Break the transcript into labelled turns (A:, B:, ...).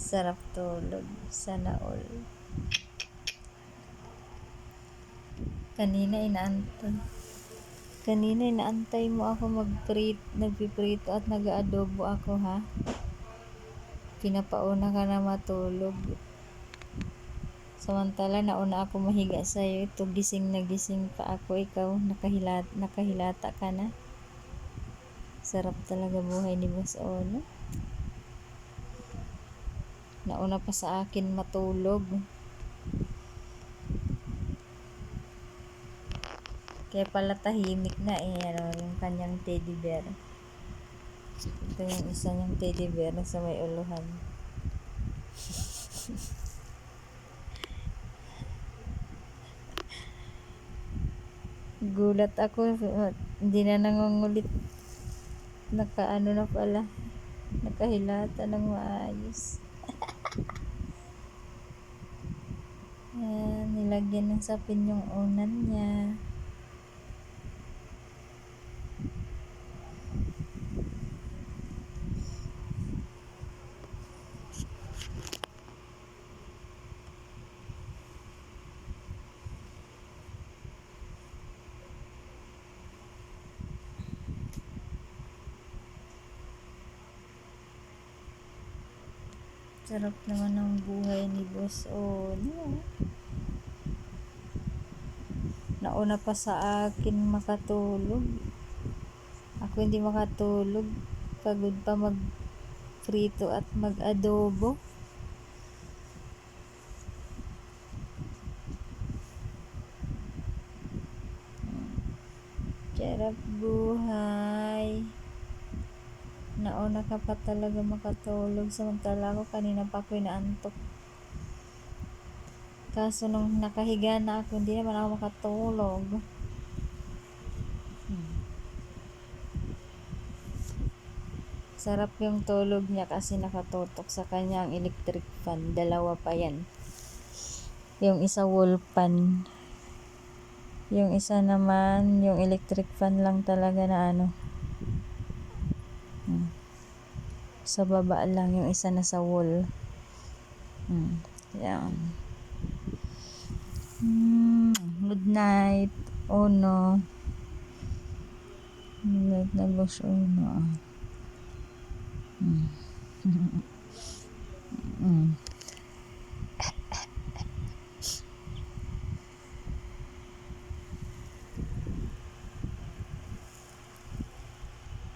A: Sarap tulog. Sana all. Kanina inaantay mo ako nagpiprito at nag-aadobo ako, ha? Pinapauna ka na matulog. Samantala, nauna ako mahiga sa'yo. Ito, gising na gising pa ako. Ikaw, nakahilata ka na. Sarap talaga buhay ni Boss Ono. Nauna pa sa akin matulog. Kaya pala tahimik na yung kanyang teddy bear. Ito yung isa niyang teddy bear na sa may uluhan. Gulat ako, hindi na nangungulit. Nakaano na pala. Nakahilata ng maayos. Ayan, nilagyan ng sapin yung unan niya. Sarap naman ang buhay ni Boss Ono. Nauna pa sa akin makatulog. Ako hindi makatulog. Pagod pa mag-prito at mag-adobo. Sarap buhay. Nauna ka pa talaga makatulog. Samantala ako kanina pa ako inaantok. Kaso nung nakahiga na ako, hindi naman ako makatulog. Sarap yung tulog niya kasi nakatutok sa kanyang electric fan. Dalawa pa yan. Yung isa wall fan. Yung isa naman, yung electric fan lang talaga na sa baba lang, yung isa na sa wall. Yan. Good night, Ono. Good night na Boss Ono.